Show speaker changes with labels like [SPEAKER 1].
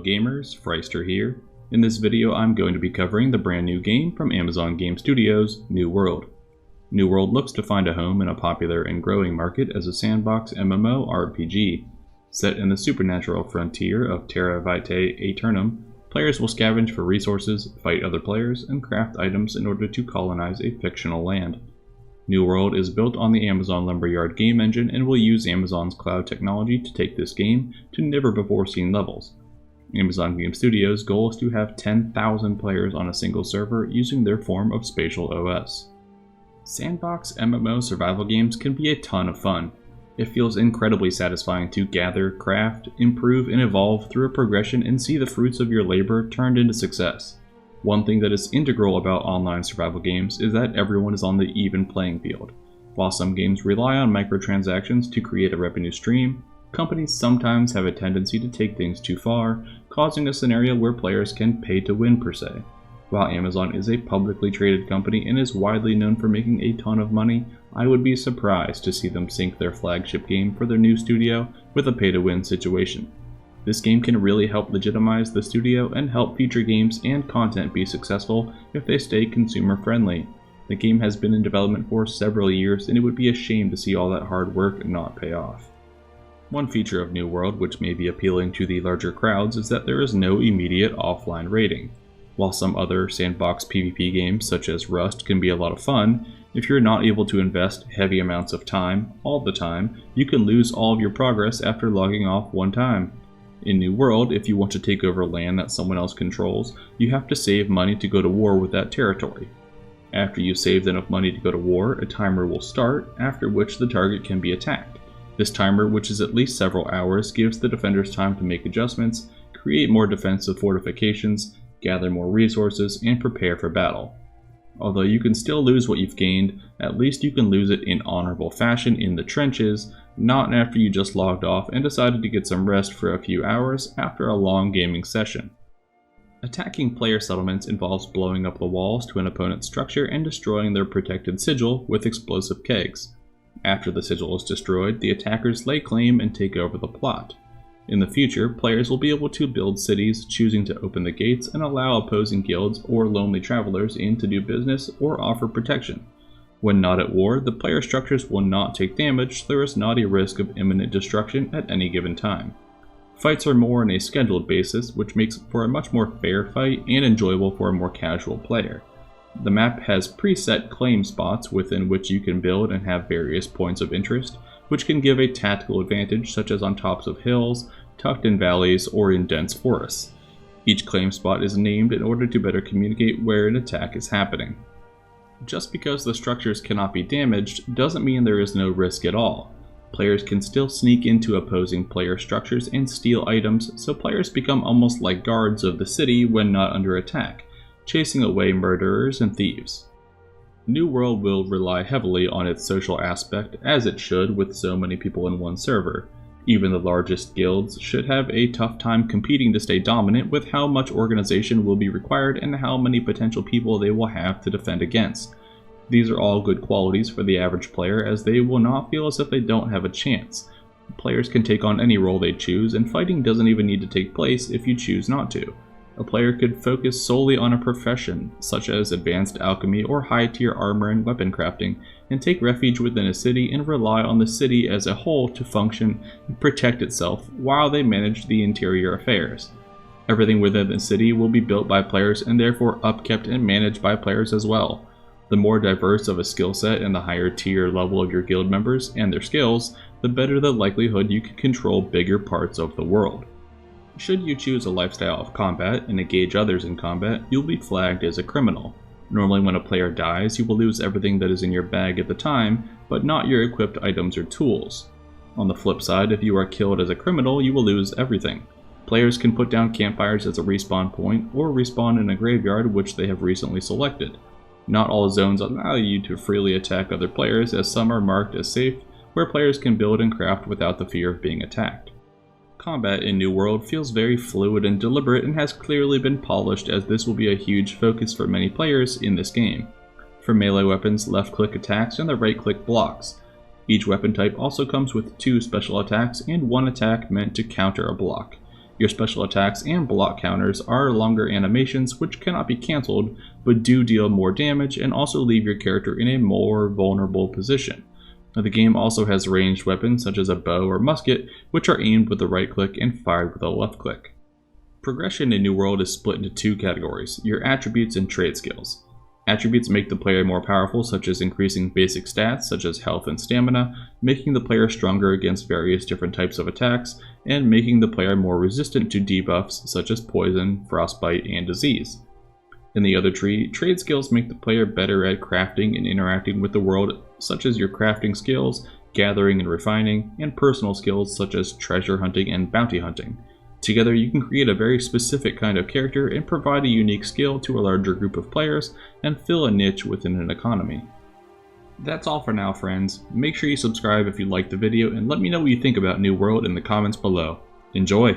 [SPEAKER 1] gamers, Freister here. In this video I'm going to be covering the brand new game from Amazon Game Studios, New World. New World looks to find a home in a popular and growing market as a sandbox MMO RPG. Set in the supernatural frontier of Terra Vitae Aeternum, players will scavenge for resources, fight other players, and craft items in order to colonize a fictional land. New World is built on the Amazon Lumberyard game engine and will use Amazon's cloud technology to take this game to never-before-seen levels. Amazon Game Studios' goal is to have 10,000 players on a single server using their form of spatial OS. Sandbox MMO survival games can be a ton of fun. It feels incredibly satisfying to gather, craft, improve, and evolve through a progression and see the fruits of your labor turned into success. One thing that is integral about online survival games is that everyone is on the even playing field. While some games rely on microtransactions to create a revenue stream, companies sometimes have a tendency to take things too far, causing a scenario where players can pay to win per se. While Amazon is a publicly traded company and is widely known for making a ton of money, I would be surprised to see them sync their flagship game for their new studio with a pay-to-win situation. This game can really help legitimize the studio and help future games and content be successful if they stay consumer-friendly. The game has been in development for several years and it would be a shame to see all that hard work not pay off. One feature of New World which may be appealing to the larger crowds is that there is no immediate offline raiding. While some other sandbox PvP games such as Rust can be a lot of fun, if you're not able to invest heavy amounts of time all the time, you can lose all of your progress after logging off one time. In New World, if you want to take over land that someone else controls, you have to save money to go to war with that territory. After you've saved enough money to go to war, a timer will start, after which the target can be attacked. This timer, which is at least several hours, gives the defenders time to make adjustments, create more defensive fortifications, gather more resources, and prepare for battle. Although you can still lose what you've gained, at least you can lose it in honorable fashion in the trenches, not after you just logged off and decided to get some rest for a few hours after a long gaming session. Attacking player settlements involves blowing up the walls to an opponent's structure and destroying their protected sigil with explosive kegs. After the sigil is destroyed, the attackers lay claim and take over the plot. In the future, players will be able to build cities, choosing to open the gates and allow opposing guilds or lonely travelers in to do business or offer protection. When not at war, the player structures will not take damage, so there is not a risk of imminent destruction at any given time. Fights are more on a scheduled basis, which makes for a much more fair fight and enjoyable for a more casual player. The map has preset claim spots within which you can build and have various points of interest, which can give a tactical advantage such as on tops of hills, tucked in valleys, or in dense forests. Each claim spot is named in order to better communicate where an attack is happening. Just because the structures cannot be damaged doesn't mean there is no risk at all. Players can still sneak into opposing player structures and steal items, so players become almost like guards of the city when not under attack, chasing away murderers and thieves. New World will rely heavily on its social aspect, as it should with so many people in one server. Even the largest guilds should have a tough time competing to stay dominant with how much organization will be required and how many potential people they will have to defend against. These are all good qualities for the average player, as they will not feel as if they don't have a chance. Players can take on any role they choose, and fighting doesn't even need to take place if you choose not to. A player could focus solely on a profession, such as advanced alchemy or high-tier armor and weapon crafting, and take refuge within a city and rely on the city as a whole to function and protect itself while they manage the interior affairs. Everything within the city will be built by players and therefore upkept and managed by players as well. The more diverse of a skill set and the higher tier level of your guild members and their skills, the better the likelihood you can control bigger parts of the world. Should you choose a lifestyle of combat and engage others in combat, you'll be flagged as a criminal. Normally when a player dies, you will lose everything that is in your bag at the time, but not your equipped items or tools. On the flip side, if you are killed as a criminal, you will lose everything. Players can put down campfires as a respawn point, or respawn in a graveyard which they have recently selected. Not all zones allow you to freely attack other players, as some are marked as safe, where players can build and craft without the fear of being attacked. Combat in New World feels very fluid and deliberate and has clearly been polished, as this will be a huge focus for many players in this game. For melee weapons, left-click attacks and the right-click blocks. Each weapon type also comes with 2 special attacks and 1 attack meant to counter a block. Your special attacks and block counters are longer animations which cannot be cancelled, but do deal more damage and also leave your character in a more vulnerable position. Now, the game also has ranged weapons such as a bow or musket, which are aimed with the right click and fired with a left click. Progression in New World is split into two categories: your attributes and trade skills. Attributes make the player more powerful, such as increasing basic stats such as health and stamina, making the player stronger against various different types of attacks, and making the player more resistant to debuffs such as poison, frostbite, and disease. In the other tree, trade skills make the player better at crafting and interacting with the world, such as your crafting skills, gathering and refining, and personal skills such as treasure hunting and bounty hunting. Together, you can create a very specific kind of character and provide a unique skill to a larger group of players and fill a niche within an economy. That's all for now, friends. Make sure you subscribe if you liked the video and let me know what you think about New World in the comments below. Enjoy!